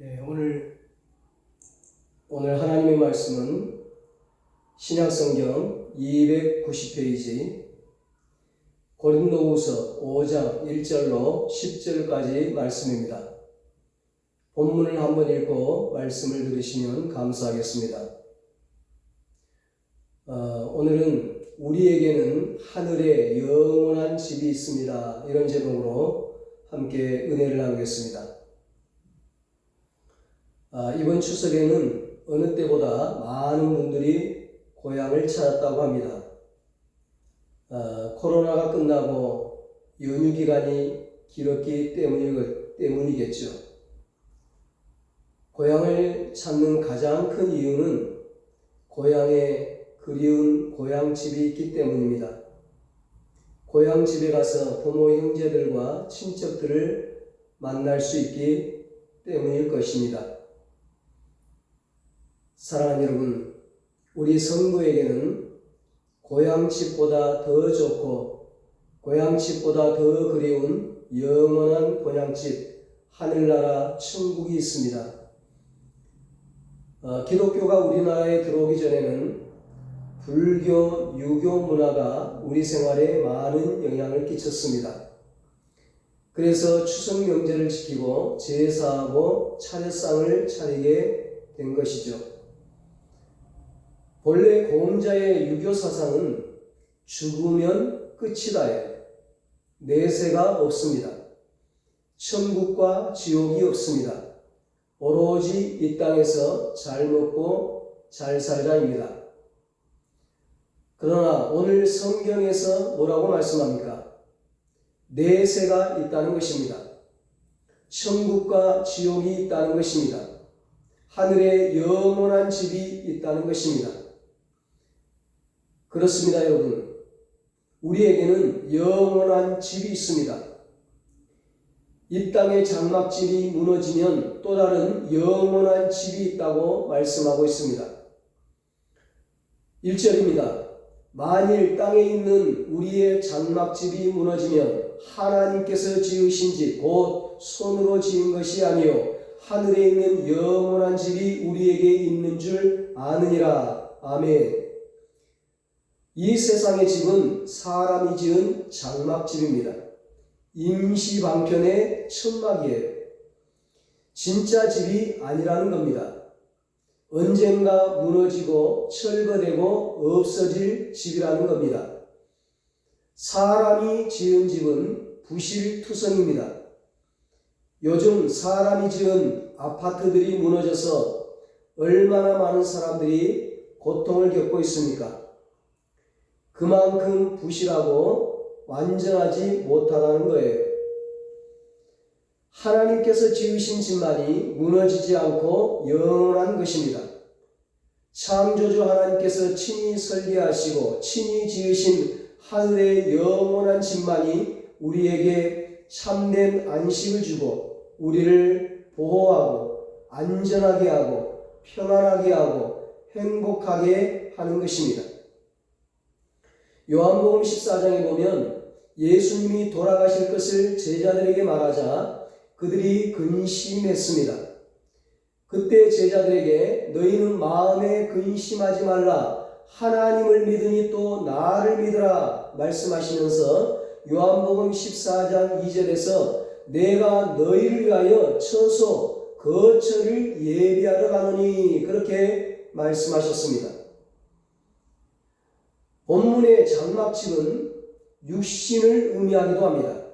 네, 오늘 하나님의 말씀은 신약성경 290페이지 고린도후서 5장 1절로 10절까지 말씀입니다. 본문을 한번 읽고 말씀을 들으시면 감사하겠습니다. 오늘은 우리에게는 하늘에 영원한 집이 있습니다. 이런 제목으로 함께 은혜를 나누겠습니다. 이번 추석에는 어느 때보다 많은 분들이 고향을 찾았다고 합니다. 코로나가 끝나고 연휴 기간이 길었기 때문이겠죠. 고향을 찾는 가장 큰 이유는 고향에 그리운 고향집이 있기 때문입니다. 고향집에 가서 부모 형제들과 친척들을 만날 수 있기 때문일 것입니다. 사랑하는 여러분, 우리 성도에게는 고향집보다 더 좋고 고향집보다 더 그리운 영원한 본향집, 하늘나라 천국이 있습니다. 기독교가 우리나라에 들어오기 전에는 불교, 유교 문화가 우리 생활에 많은 영향을 끼쳤습니다. 그래서 추석 명절을 지키고 제사하고 차례상을 차리게 된 것이죠. 본래 고음자의 유교 사상은 죽으면 끝이다예요. 내세가 없습니다. 천국과 지옥이 없습니다. 오로지 이 땅에서 잘 먹고 잘 살자입니다. 그러나 오늘 성경에서 뭐라고 말씀합니까? 내세가 있다는 것입니다. 천국과 지옥이 있다는 것입니다. 하늘에 영원한 집이 있다는 것입니다. 그렇습니다, 여러분. 우리에게는 영원한 집이 있습니다. 이 땅의 장막집이 무너지면 또 다른 영원한 집이 있다고 말씀하고 있습니다. 1절입니다. 만일 땅에 있는 우리의 장막집이 무너지면 하나님께서 지으신 집, 곧 손으로 지은 것이 아니요 하늘에 있는 영원한 집이 우리에게 있는 줄 아느니라. 아멘. 이 세상의 집은 사람이 지은 장막집입니다. 임시방편의 천막이에요. 진짜 집이 아니라는 겁니다. 언젠가 무너지고 철거되고 없어질 집이라는 겁니다. 사람이 지은 집은 부실투성입니다. 요즘 사람이 지은 아파트들이 무너져서 얼마나 많은 사람들이 고통을 겪고 있습니까? 그만큼 부실하고 완전하지 못하다는 거예요. 하나님께서 지으신 집만이 무너지지 않고 영원한 것입니다. 창조주 하나님께서 친히 설계하시고 친히 지으신 하늘의 영원한 집만이 우리에게 참된 안식을 주고 우리를 보호하고 안전하게 하고 평안하게 하고 행복하게 하는 것입니다. 요한복음 14장에 보면 예수님이 돌아가실 것을 제자들에게 말하자 그들이 근심했습니다. 그때 제자들에게 너희는 마음에 근심하지 말라. 하나님을 믿으니 또 나를 믿으라 말씀하시면서 요한복음 14장 2절에서 내가 너희를 위하여 처소 거처를 예비하러 가노니 그렇게 말씀하셨습니다. 본문의 장막집은 육신을 의미하기도 합니다.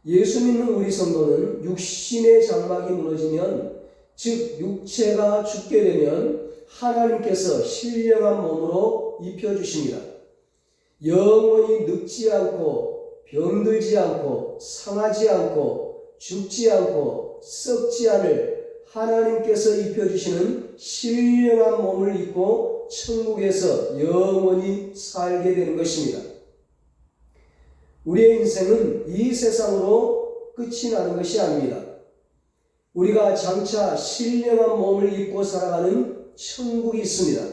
예수 믿는 우리 성도는 육신의 장막이 무너지면 즉 육체가 죽게 되면 하나님께서 신령한 몸으로 입혀주십니다. 영원히 늙지 않고 병들지 않고 상하지 않고 죽지 않고 썩지 않을 하나님께서 입혀주시는 신령한 몸을 입고 천국에서 영원히 살게 되는 것입니다. 우리의 인생은 이 세상으로 끝이 나는 것이 아닙니다. 우리가 장차 신령한 몸을 입고 살아가는 천국이 있습니다.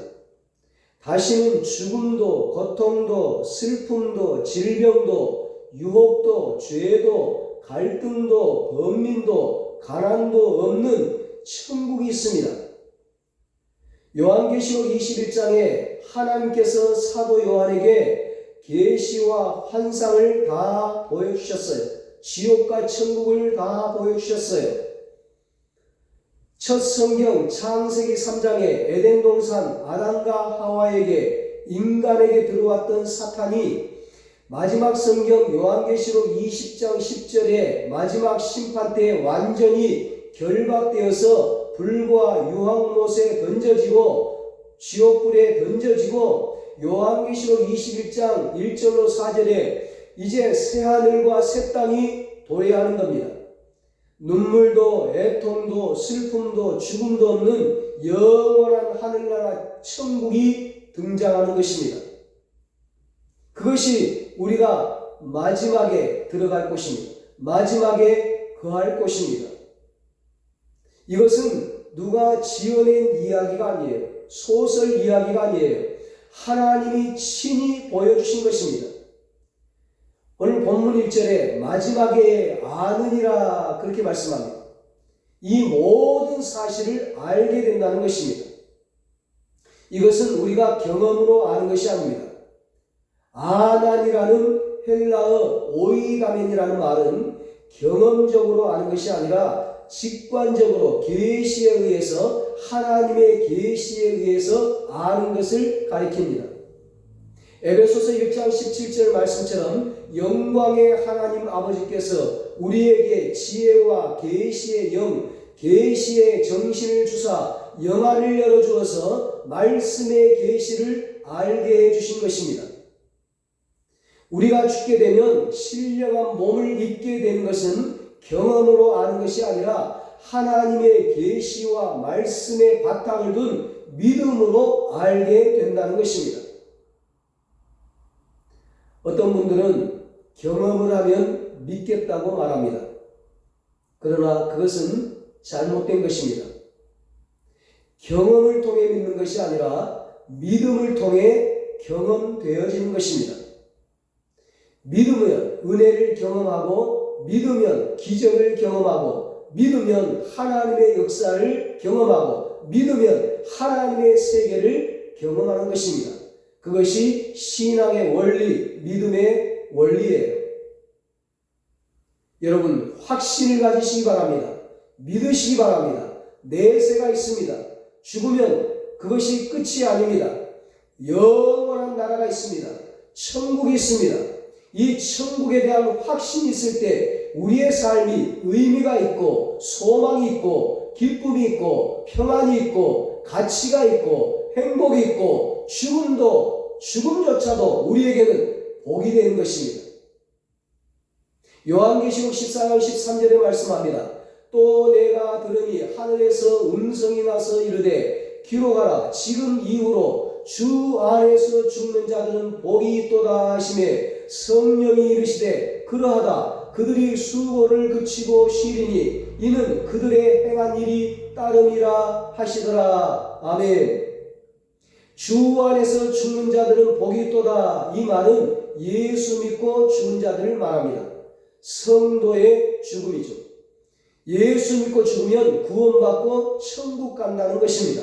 다시는 죽음도 고통도 슬픔도 질병도 유혹도 죄도 갈등도 번민도 가난도 없는 천국이 있습니다. 요한계시록 21장에 하나님께서 사도 요한에게 계시와 환상을 다 보여주셨어요. 지옥과 천국을 다 보여주셨어요. 첫 성경 창세기 3장에 에덴 동산 아담과 하와에게 인간에게 들어왔던 사탄이 마지막 성경 요한계시록 20장 10절에 마지막 심판 때 완전히 결박되어서 불과 유황못에 던져지고 지옥불에 던져지고 요한계시록 21장 1절로 4절에 이제 새하늘과 새 땅이 도래하는 겁니다. 눈물도 애통도 슬픔도 죽음도 없는 영원한 하늘나라 천국이 등장하는 것입니다. 그것이 우리가 마지막에 들어갈 곳입니다. 마지막에 거할 곳입니다. 이것은 누가 지어낸 이야기가 아니에요. 소설 이야기가 아니에요. 하나님이 친히 보여주신 것입니다. 오늘 본문 1절에 마지막에 아느니라 그렇게 말씀합니다. 이 모든 사실을 알게 된다는 것입니다. 이것은 우리가 경험으로 아는 것이 아닙니다. 아나니라는 헬라어 오이다멘이라는 말은 경험적으로 아는 것이 아니라 직관적으로 계시에 의해서 하나님의 계시에 의해서 아는 것을 가리킵니다. 에베소서 1장 17절 말씀처럼 영광의 하나님 아버지께서 우리에게 지혜와 계시의 영, 계시의 정신을 주사 영안을 열어주어서 말씀의 계시를 알게 해주신 것입니다. 우리가 죽게 되면 신령한 몸을 입게 되는 것은 경험으로 아는 것이 아니라 하나님의 계시와 말씀의 바탕을 둔 믿음으로 알게 된다는 것입니다. 어떤 분들은 경험을 하면 믿겠다고 말합니다. 그러나 그것은 잘못된 것입니다. 경험을 통해 믿는 것이 아니라 믿음을 통해 경험되어지는 것입니다. 믿으면 은혜를 경험하고 믿으면 기적을 경험하고 믿으면 하나님의 역사를 경험하고 믿으면 하나님의 세계를 경험하는 것입니다. 그것이 신앙의 원리, 믿음의 원리예요. 여러분 확신을 가지시기 바랍니다. 믿으시기 바랍니다. 내세가 있습니다. 죽으면 그것이 끝이 아닙니다. 영원한 나라가 있습니다. 천국이 있습니다. 이 천국에 대한 확신이 있을 때 우리의 삶이 의미가 있고 소망이 있고 기쁨이 있고 평안이 있고 가치가 있고 행복이 있고 죽음조차도 우리에게는 복이 되는 것입니다. 요한계시록 14장 13절에 말씀합니다. 또 내가 들으니 하늘에서 음성이 나서 이르되 기록하라 지금 이후로 주 안에서 죽는 자들은 복이 있도다 하시매 성령이 이르시되 그러하다 그들이 수고를 그치고 쉬리니 이는 그들의 행한 일이 따름이라 하시더라. 아멘. 주 안에서 죽는 자들은 복이 있도다. 이 말은 예수 믿고 죽은 자들을 말합니다. 성도의 죽음이죠. 예수 믿고 죽으면 구원받고 천국 간다는 것입니다.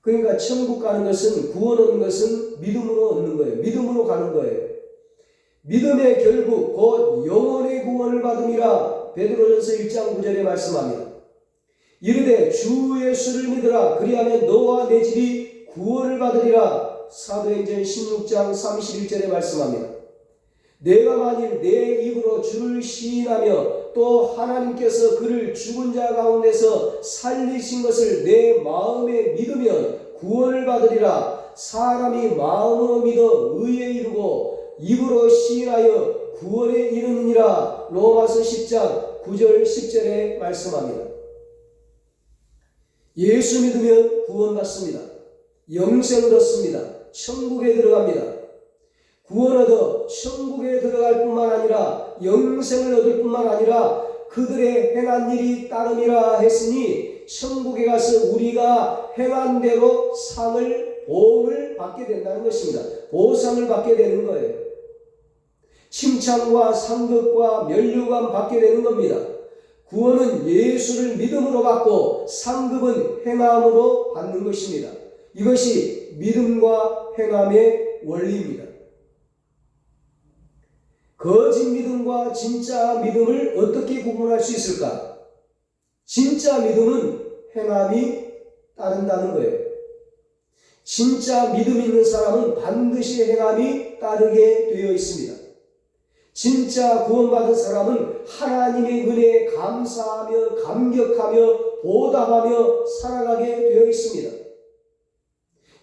그러니까 천국 가는 것은 구원 얻는 것은 믿음으로 얻는 거예요. 믿음으로 가는 거예요. 믿음의 결국 곧 영혼의 구원을 받음이라 베드로전서 1장 9절에 말씀합니다. 이르되 주 예수를 믿으라 그리하면 너와 내 집이 구원을 받으리라 사도행전 16장 31절에 말씀합니다. 내가 만일 내 입으로 주를 시인하며 또 하나님께서 그를 죽은 자 가운데서 살리신 것을 내 마음에 믿으면 구원을 받으리라. 사람이 마음으로 믿어 의에 이르고 입으로 시인하여 구원에 이르느니라. 로마서 10장 9절 10절에 말씀합니다. 예수 믿으면 구원받습니다. 영생을 얻습니다. 천국에 들어갑니다. 구원 얻어 천국에 들어갈 뿐만 아니라 영생을 얻을 뿐만 아니라 그들의 행한 일이 따름이라 했으니 천국에 가서 우리가 행한 대로 상을 보응을 받게 된다는 것입니다. 보상을 받게 되는 거예요. 칭찬과 상급과 면류관 받게 되는 겁니다. 구원은 예수를 믿음으로 받고 상급은 행함으로 받는 것입니다. 이것이 믿음과 행함의 원리입니다. 거짓 믿음과 진짜 믿음을 어떻게 구분할 수 있을까? 진짜 믿음은 행함이 따른다는 거예요. 진짜 믿음 있는 사람은 반드시 행함이 따르게 되어 있습니다. 진짜 구원받은 사람은 하나님의 은혜에 감사하며 감격하며 보답하며 살아가게 되어 있습니다.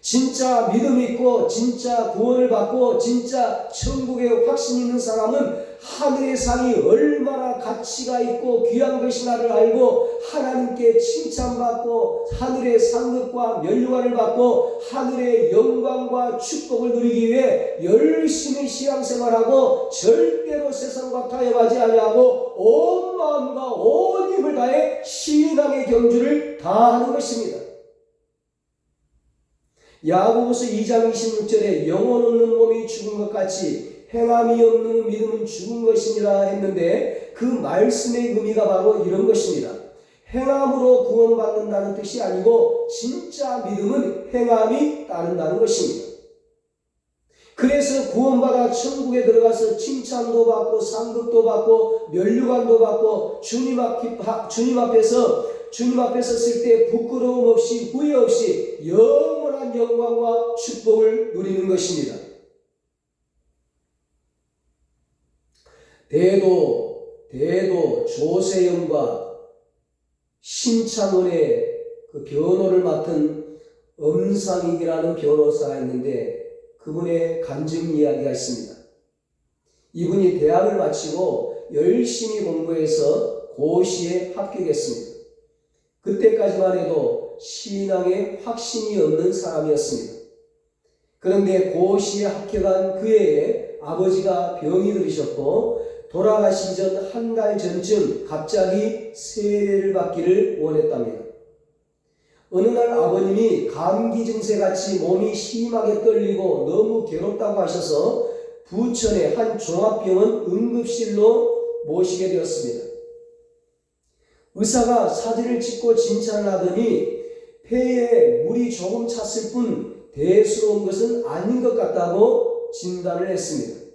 진짜 믿음 있고 진짜 구원을 받고 진짜 천국에 확신 있는 사람은 하늘의 상이 얼마나 가치가 있고 귀한 것이 나를 알고 하나님께 칭찬받고 하늘의 상급과 면류관을 받고 하늘의 영광과 축복을 누리기 위해 열심히 신앙생활하고 절대로 세상과 타협하지 아니하고 온 마음과 온 힘을 다해 신앙의 경주를 다하는 것입니다. 야고보서 2장 26절에 영혼 없는 몸이 죽은 것 같이 행함이 없는 믿음은 죽은 것이니라 했는데 그 말씀의 의미가 바로 이런 것입니다. 행함으로 구원받는다는 뜻이 아니고 진짜 믿음은 행함이 따른다는 것입니다. 그래서 구원받아 천국에 들어가서 칭찬도 받고 상급도 받고 면류관도 받고 주님 앞에 섰을 때 부끄러움 없이 후회 없이 영원한 영광과 축복을 누리는 것입니다. 대도 조세영과 신창원의 그 변호를 맡은 엄상익이라는 변호사가 있는데 그분의 간증 이야기가 있습니다. 이분이 대학을 마치고 열심히 공부해서 고시에 합격했습니다. 그때까지만 해도 신앙에 확신이 없는 사람이었습니다. 그런데 고시에 합격한 그 해에 아버지가 병이 들으셨고 돌아가시기 전 한 달 전쯤 갑자기 세례를 받기를 원했답니다. 어느 날 아버님이 감기 증세같이 몸이 심하게 떨리고 너무 괴롭다고 하셔서 부천의 한 종합병원 응급실로 모시게 되었습니다. 의사가 사진을 찍고 진찰을 하더니 폐에 물이 조금 찼을 뿐 대수로운 것은 아닌 것 같다고 진단을 했습니다.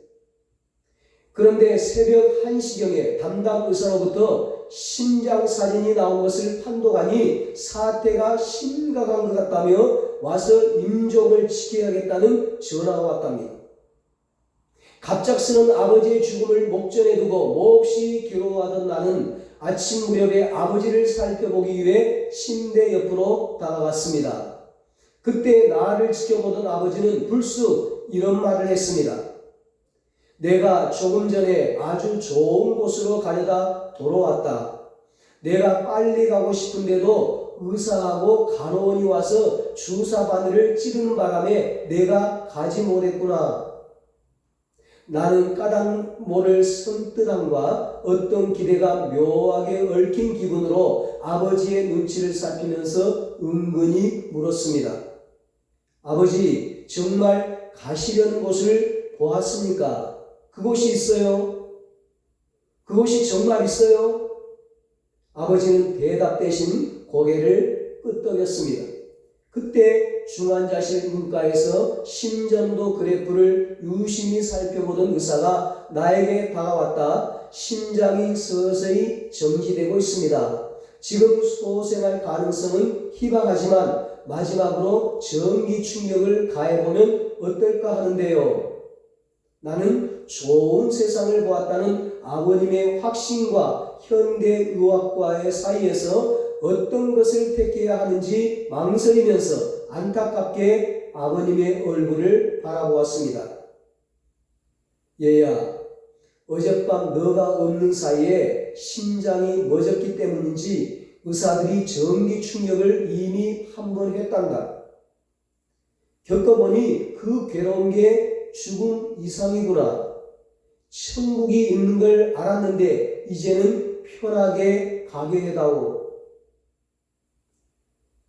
그런데 새벽 1시경에 담당 의사로부터 심장 사진이 나온 것을 판독하니 사태가 심각한 것 같다며 와서 임종을 지켜야겠다는 전화가 왔답니다. 갑작스런 아버지의 죽음을 목전에 두고 몹시 괴로워하던 나는 아침 무렵에 아버지를 살펴보기 위해 침대 옆으로 다가갔습니다. 그때 나를 지켜보던 아버지는 불쑥 이런 말을 했습니다. 내가 조금 전에 아주 좋은 곳으로 가려다 돌아왔다. 내가 빨리 가고 싶은데도 의사하고 간호원이 와서 주사 바늘을 찌르는 바람에 내가 가지 못했구나. 나는 까닭 모를 섬뜩함과 어떤 기대가 묘하게 얽힌 기분으로 아버지의 눈치를 살피면서 은근히 물었습니다. 아버지, 정말 가시려는 곳을 보았습니까? 그곳이 있어요? 그곳이 정말 있어요? 아버지는 대답 대신 고개를 끄덕였습니다. 그때 중환자실 문가에서 심전도 그래프를 유심히 살펴보던 의사가 나에게 다가왔다. 심장이 서서히 정지되고 있습니다. 지금 소생할 가능성은 희박하지만 마지막으로 전기 충격을 가해보면 어떨까 하는데요. 나는 좋은 세상을 보았다는 아버님의 확신과 현대의학과의 사이에서 어떤 것을 택해야 하는지 망설이면서 안타깝게 아버님의 얼굴을 바라보았습니다. 얘야, 어젯밤 너가 없는 사이에 심장이 멎었기 때문인지 의사들이 전기 충격을 이미 한 번 했단다. 겪어보니 그 괴로운 게 죽음 이상이구나. 천국이 있는 걸 알았는데 이제는 편하게 가게 해다오.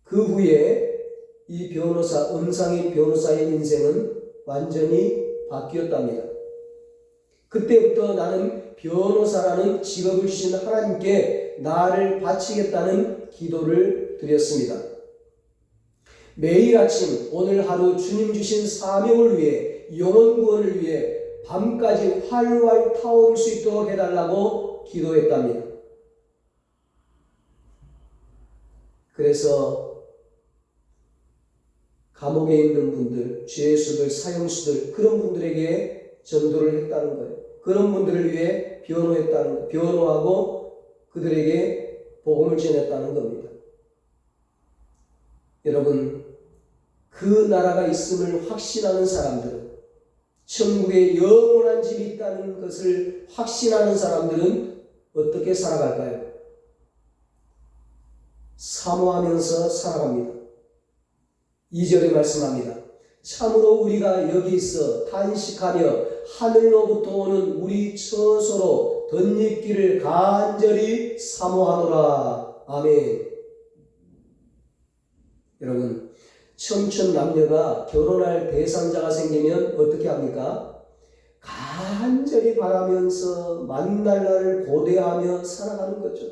그 후에 이 변호사, 음상인 변호사의 인생은 완전히 바뀌었답니다. 그때부터 나는 변호사라는 직업을 주신 하나님께 나를 바치겠다는 기도를 드렸습니다. 매일 아침 오늘 하루 주님 주신 사명을 위해, 영혼 구원을 위해 밤까지 활활 타오를 수 있도록 해달라고 기도했답니다. 그래서 감옥에 있는 분들, 죄수들, 사형수들, 그런 분들에게 전도를 했다는 거예요. 그런 분들을 위해 변호했다는 거예요. 변호하고 그들에게 복음을 전했다는 겁니다. 여러분, 그 나라가 있음을 확신하는 사람들은, 천국에 영원한 집이 있다는 것을 확신하는 사람들은 어떻게 살아갈까요? 사모하면서 살아갑니다. 2절에 말씀합니다. 참으로 우리가 여기 있어 탄식하며 하늘로부터 오는 우리 처소로 덧입기를 간절히 사모하노라. 아멘. 여러분, 청춘 남녀가 결혼할 대상자가 생기면 어떻게 합니까? 간절히 바라면서 만날 날을 고대하며 살아가는 거죠.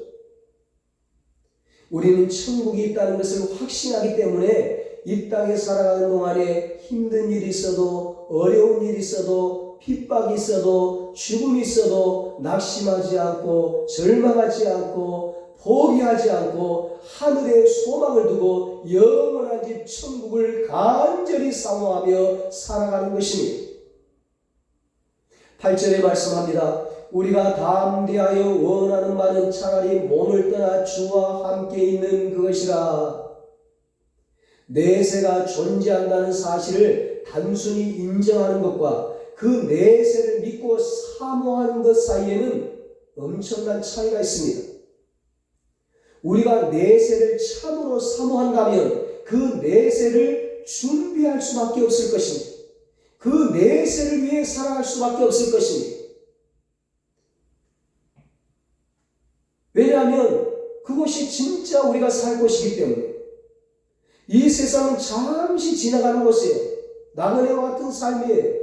우리는 천국이 있다는 것을 확신하기 때문에 이 땅에 살아가는 동안에 힘든 일이 있어도, 어려운 일이 있어도, 핍박이 있어도, 죽음이 있어도 낙심하지 않고, 절망하지 않고, 포기하지 않고 하늘에 소망을 두고 영원한 집 천국을 간절히 사모하며 살아가는 것입니다. 8절에 말씀합니다. 우리가 담대하여 원하는 바는 차라리 몸을 떠나 주와 함께 있는 그것이라. 내세가 존재한다는 사실을 단순히 인정하는 것과 그 내세를 믿고 사모하는 것 사이에는 엄청난 차이가 있습니다. 우리가 내세를 참으로 사모한다면 그 내세를 준비할 수밖에 없을 것입니다. 그 내세를 위해 살아갈 수밖에 없을 것입니다. 왜냐하면 그곳이 진짜 우리가 살 곳이기 때문에. 이 세상은 잠시 지나가는 곳이에요. 나그네와 같은 삶이에요.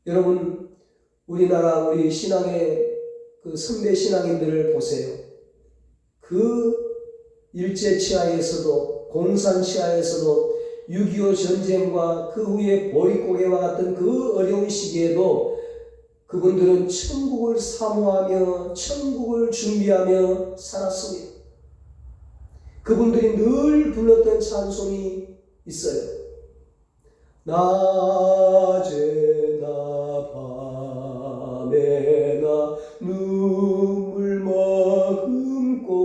여러분, 우리나라 우리 신앙의 그 선배 신앙인들을 보세요. 그 일제치하에서도, 공산치하에서도, 6.25 전쟁과 그 후에 보릿고개와 같은 그 어려운 시기에도 그분들은 천국을 사모하며 천국을 준비하며 살았습니다. 그분들이 늘 불렀던 찬송이 있어요. 낮에나 밤에나 눈물 머금고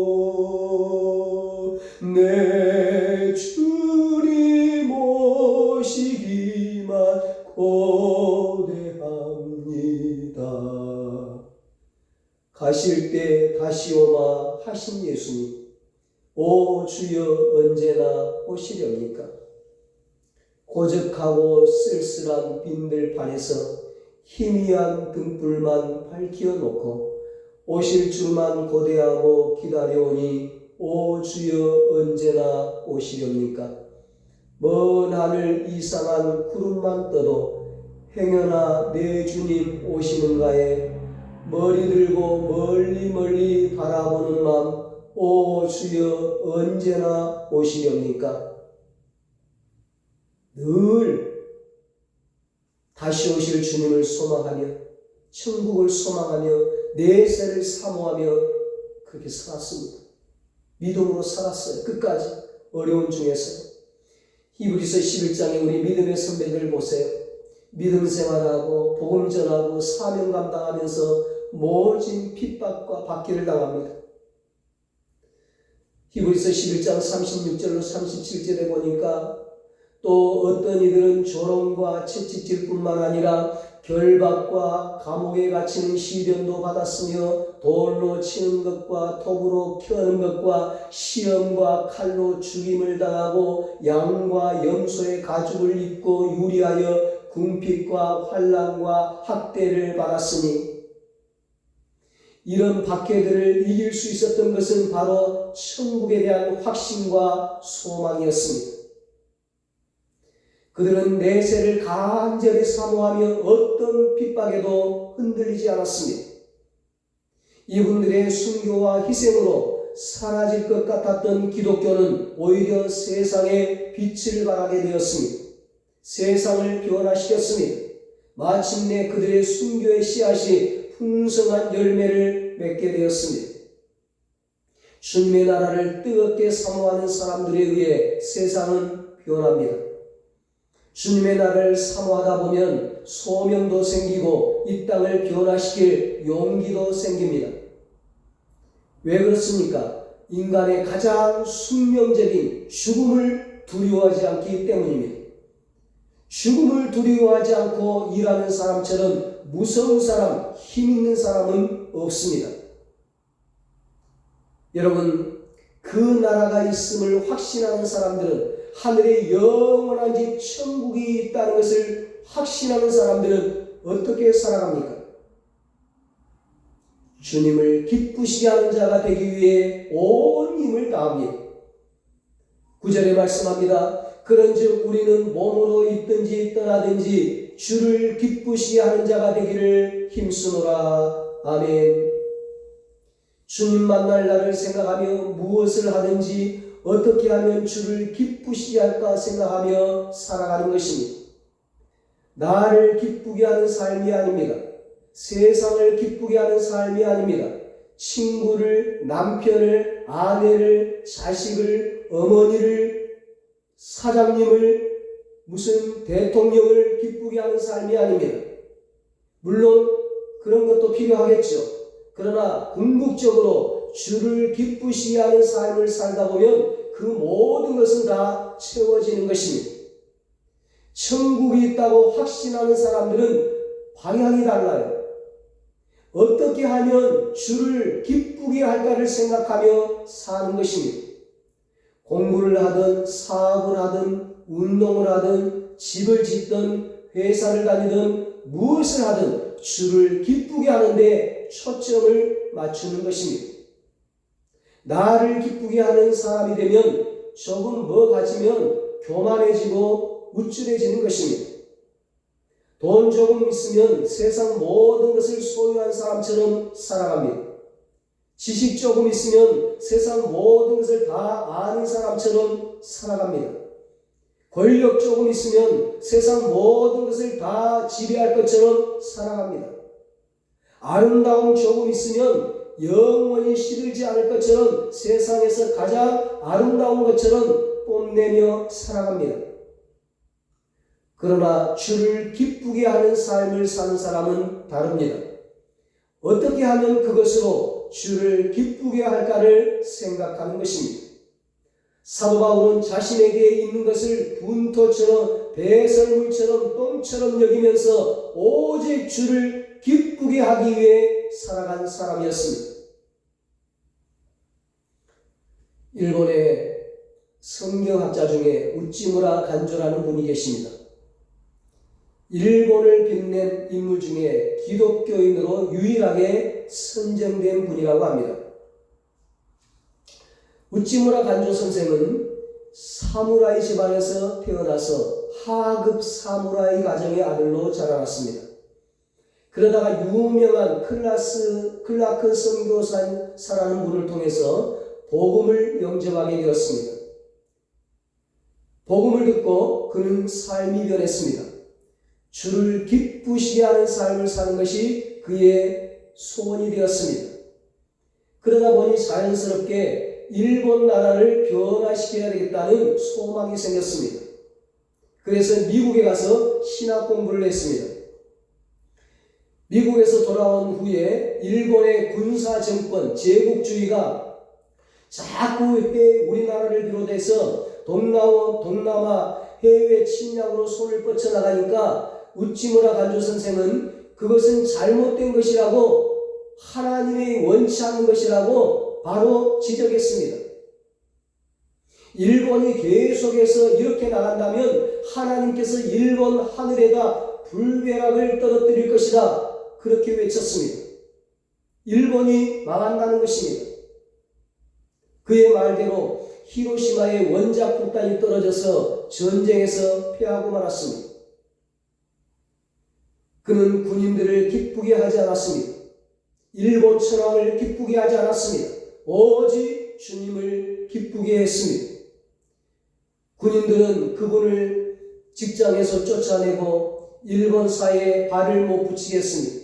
내 주님 오시기만 고대합니다. 가실 때 다시 오마 하신 예수님, 오 주여 언제나 오시렵니까? 고적하고 쓸쓸한 빈들 반에서 희미한 등불만 밝혀 놓고 오실 줄만 고대하고 기다려오니 오 주여 언제나 오시렵니까? 먼 하늘 이상한 구름만 떠도 행여나 내 주님 오시는가에 머리 들고 멀리 바라보는 마음, 오 주여 언제나 오시렵니까? 늘 다시 오실 주님을 소망하며 천국을 소망하며 내세를 사모하며 그렇게 살았습니다. 믿음으로 살았어요. 끝까지 어려운 중에서. 히브리서 11장에 우리 믿음의 선배들 보세요. 믿음 생활하고 복음 전하고 사명 감당하면서 모진 핍박과 박해를 당합니다. 히브리서 11장 36절로 37절에 보니까 또 어떤 이들은 조롱과 채찍질 뿐만 아니라 결박과 감옥에 갇히는 시련도 받았으며 돌로 치는 것과 톱으로 켜는 것과 시험과 칼로 죽임을 당하고 양과 염소의 가죽을 입고 유리하여 궁핍과 환난과 학대를 받았으니 이런 박해들을 이길 수 있었던 것은 바로 천국에 대한 확신과 소망이었습니다. 그들은 내세를 간절히 사모하며 어떤 핍박에도 흔들리지 않았습니다. 이분들의 순교와 희생으로 사라질 것 같았던 기독교는 오히려 세상에 빛을 발하게 되었습니다. 세상을 변화시켰습니다. 마침내 그들의 순교의 씨앗이 풍성한 열매를 맺게 되었습니다. 주님의 나라를 뜨겁게 사모하는 사람들에 의해 세상은 변합니다. 주님의 나라를 사모하다 보면 소명도 생기고 이 땅을 변화시킬 용기도 생깁니다. 왜 그렇습니까? 인간의 가장 숙명적인 죽음을 두려워하지 않기 때문입니다. 죽음을 두려워하지 않고 일하는 사람처럼 무서운 사람, 힘 있는 사람은 없습니다. 여러분, 그 나라가 있음을 확신하는 사람들은, 하늘에 영원한 집 천국이 있다는 것을 확신하는 사람들은 어떻게 살아갑니까? 주님을 기쁘시게 하는 자가 되기 위해 온 힘을 다합니다. 9절에 말씀합니다. 그런즉 우리는 몸으로 있든지 떠나든지 주를 기쁘시게 하는 자가 되기를 힘쓰노라. 아멘. 주님 만날 날을 생각하며 무엇을 하든지 어떻게 하면 주를 기쁘시게 할까 생각하며 살아가는 것입니다. 나를 기쁘게 하는 삶이 아닙니다. 세상을 기쁘게 하는 삶이 아닙니다. 친구를, 남편을, 아내를, 자식을, 어머니를, 사장님을, 무슨 대통령을 기쁘게 하는 삶이 아닙니다. 물론 그런 것도 필요하겠죠. 그러나 궁극적으로 주를 기쁘시게 하는 삶을 살다 보면 그 모든 것은 다 채워지는 것입니다. 천국이 있다고 확신하는 사람들은 방향이 달라요. 어떻게 하면 주를 기쁘게 할까를 생각하며 사는 것입니다. 공부를 하든 사업을 하든 운동을 하든 집을 짓든 회사를 다니든 무엇을 하든 주를 기쁘게 하는데 초점을 맞추는 것입니다. 나를 기쁘게 하는 사람이 되면 조금 뭐 가지면 교만해지고 우쭐해지는 것입니다. 돈 조금 있으면 세상 모든 것을 소유한 사람처럼 살아갑니다. 지식 조금 있으면 세상 모든 것을 다 아는 사람처럼 살아갑니다. 권력 조금 있으면 세상 모든 것을 다 지배할 것처럼 살아갑니다. 아름다움 조금 있으면 영원히 시들지 않을 것처럼 세상에서 가장 아름다운 것처럼 뽐내며 살아갑니다. 그러나 주를 기쁘게 하는 삶을 사는 사람은 다릅니다. 어떻게 하면 그것으로 주를 기쁘게 할까를 생각하는 것입니다. 사도 바울은 자신에게 있는 것을 분토처럼 배설물처럼 똥처럼 여기면서 오직 주를 기쁘게 하기 위해 살아간 사람이었습니다. 일본의 성경학자 중에 우찌무라 간조라는 분이 계십니다. 일본을 빛낸 인물 중에 기독교인으로 유일하게 선정된 분이라고 합니다. 우찌무라 간조 선생은 사무라이 집안에서 태어나서 하급 사무라이 가정의 아들로 자라났습니다. 그러다가 유명한 클라크 선교사라는 분을 통해서 복음을 영접하게 되었습니다. 복음을 듣고 그는 삶이 변했습니다. 주를 기쁘시게 하는 삶을 사는 것이 그의 소원이 되었습니다. 그러다 보니 자연스럽게 일본 나라를 변화시켜야 되겠다는 소망이 생겼습니다. 그래서 미국에 가서 신학 공부를 했습니다. 미국에서 돌아온 후에 일본의 군사 정권, 제국주의가 자꾸 우리나라를 비롯해서 동남아 해외 침략으로 손을 뻗쳐나가니까 우찌무라 간조 선생은 그것은 잘못된 것이라고, 하나님이 원치 않는 것이라고 바로 지적했습니다. 일본이 계속해서 이렇게 나간다면 하나님께서 일본 하늘에다 불벼락을 떨어뜨릴 것이다, 그렇게 외쳤습니다. 일본이 망한다는 것입니다. 그의 말대로 히로시마에 원자 폭탄이 떨어져서 전쟁에서 패하고 말았습니다. 그는 군인들을 기쁘게 하지 않았습니다. 일본 천황을 기쁘게 하지 않았습니다. 오직 주님을 기쁘게 했습니다. 군인들은 그분을 직장에서 쫓아내고 일본 사회에 발을 못 붙이게 했습니다.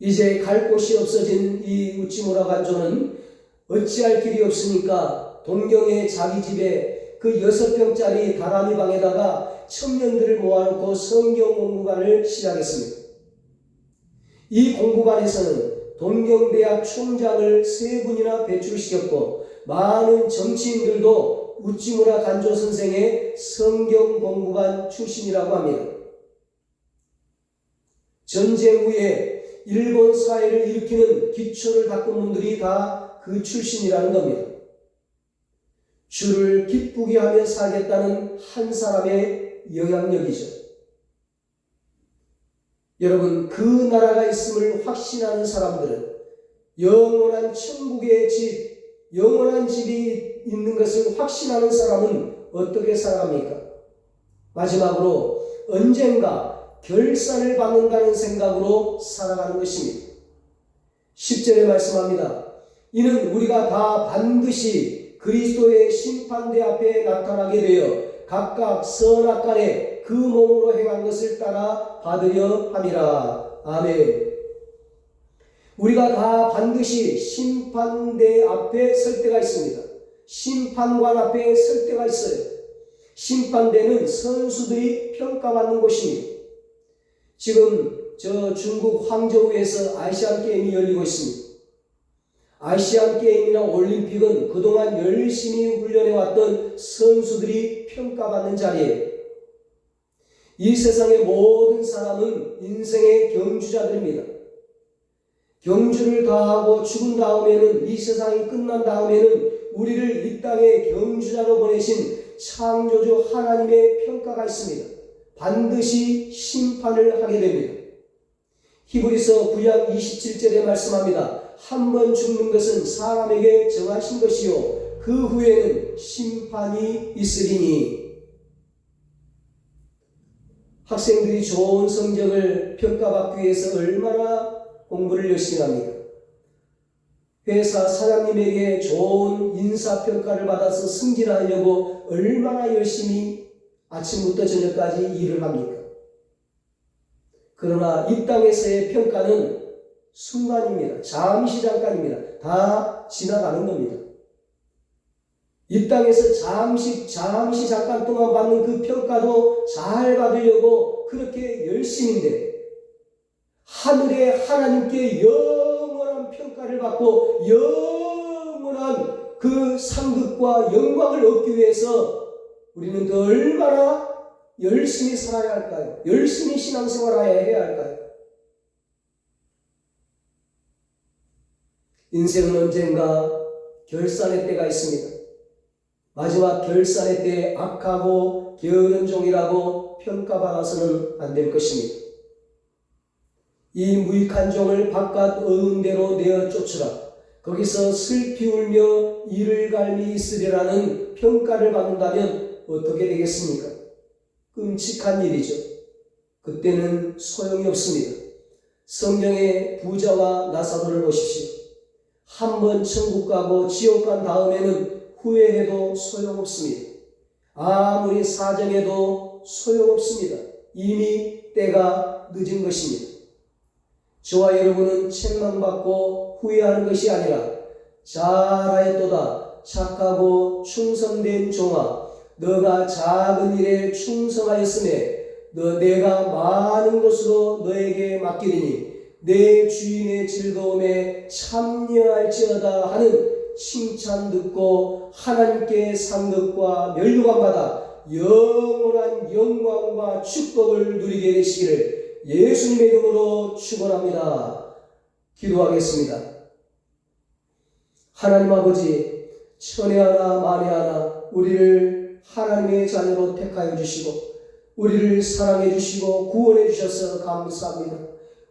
이제 갈 곳이 없어진 이 우치무라 간조는 어찌할 길이 없으니까 동경의 자기 집에 그 6평짜리 다라미 방에다가 청년들을 모아놓고 성경 공부반을 시작했습니다. 이 공부반에서는 동경대학 총장을 3분이나 배출시켰고 많은 정치인들도 우치무라 간조 선생의 성경 공부반 출신이라고 합니다. 전쟁 후에 일본 사회를 일으키는 기초를 닦은 분들이 다 그 출신이라는 겁니다. 주를 기쁘게 하며 살겠다는 한 사람의 영향력이죠. 여러분, 그 나라가 있음을 확신하는 사람들은 영원한 천국의 집, 영원한 집이 있는 것을 확신하는 사람은 어떻게 살아갑니까? 마지막으로 언젠가 결산을 받는다는 생각으로 살아가는 것입니다. 10절에 말씀합니다. 이는 우리가 다 반드시 그리스도의 심판대 앞에 나타나게 되어 각각 선악간에 그 몸으로 행한 것을 따라 받으려 함이라. 아멘. 우리가 다 반드시 심판대 앞에 설 때가 있습니다. 심판관 앞에 설 때가 있어요. 심판대는 선수들이 평가받는 곳입니다. 지금 저 중국 황저우에서 아시안게임이 열리고 있습니다. 아시안게임이나 올림픽은 그동안 열심히 훈련해왔던 선수들이 평가받는 자리예요. 이 세상의 모든 사람은 인생의 경주자들입니다. 경주를 다하고 죽은 다음에는, 이 세상이 끝난 다음에는 우리를 이 땅의 경주자로 보내신 창조주 하나님의 평가가 있습니다. 반드시 심판을 하게 됩니다. 히브리서 9장 27절에 말씀합니다. 한 번 죽는 것은 사람에게 정하신 것이요 그 후에는 심판이 있으리니. 학생들이 좋은 성적을 평가받기 위해서 얼마나 공부를 열심히 합니까? 회사 사장님에게 좋은 인사평가를 받아서 승진하려고 얼마나 열심히 아침부터 저녁까지 일을 합니까? 그러나 이 땅에서의 평가는 순간입니다. 잠시 잠깐입니다. 다 지나가는 겁니다. 이 땅에서 잠시 잠깐 동안 받는 그 평가도 잘 받으려고 그렇게 열심인데, 하늘의 하나님께 영원한 평가를 받고 영원한 그 상급과 영광을 얻기 위해서 우리는 더 얼마나 열심히 살아야 할까요? 열심히 신앙생활을 해야 할까요? 인생은 언젠가 결산의 때가 있습니다. 마지막 결산의 때에 악하고 게으른 종이라고 평가받아서는 안 될 것입니다. 이 무익한 종을 바깥 어두운 데로 내어 쫓으라. 거기서 슬피 울며 이를 갈미 있으리라는 평가를 받는다면 어떻게 되겠습니까? 끔찍한 일이죠. 그때는 소용이 없습니다. 성경의 부자와 나사로를 보십시오. 한 번 천국 가고 지옥 간 다음에는 후회해도 소용없습니다. 아무리 사정해도 소용없습니다. 이미 때가 늦은 것입니다. 저와 여러분은 책망받고 후회하는 것이 아니라 잘하였도다 착하고 충성된 종아, 너가 작은 일에 충성하였으며 내가 많은 것으로 너에게 맡기리니 내 주인의 즐거움에 참여할지어다 하는 칭찬 듣고 하나님께 상급과 면류관 받아 영원한 영광과 축복을 누리게 되시기를 예수님의 이름으로 축원합니다. 기도하겠습니다. 하나님 아버지, 천에 하나 만에 하나 우리를 하나님의 자녀로 택하여 주시고 우리를 사랑해 주시고 구원해 주셔서 감사합니다.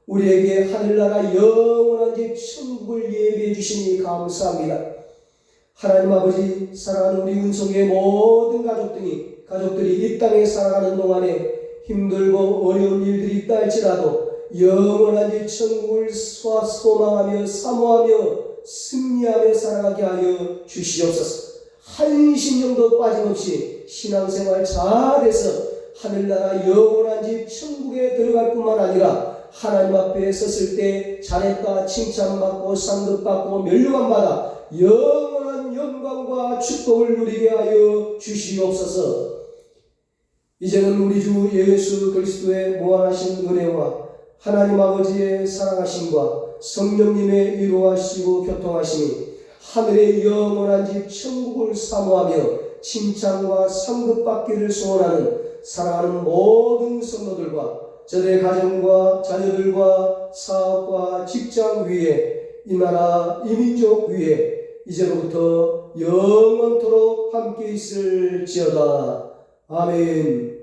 우리에게 하늘나라 영원한 집 천국을 예비해 주시니 감사합니다. 하나님 아버지, 사랑하는 우리 은총의 모든 가족들이 이 땅에 살아가는 동안에 힘들고 어려운 일들이 있다 할지라도 영원한 이 천국을 소망하며 사모하며 승리하며 살아가게 하여 주시옵소서. 한심령도 빠짐없이 신앙생활 잘해서 하늘나라 영원한 집 천국에 들어갈 뿐만 아니라 하나님 앞에 섰을 때 잘했다 칭찬받고 상급받고 멸류관 받아 영원한 영광과 축복을 누리게 하여 주시옵소서. 이제는 우리 주 예수 그리스도의 무한하신 은혜와 하나님 아버지의 사랑하심과 성령님의 위로하시고 교통하심이 하늘의 영원한 집 천국을 사모하며 칭찬과 상급받기를 소원하는 사랑하는 모든 성도들과 저들의 가정과 자녀들과 사업과 직장 위에 이 나라 이 민족 위에 이제로부터 영원토록 함께 있을지어다. 아멘.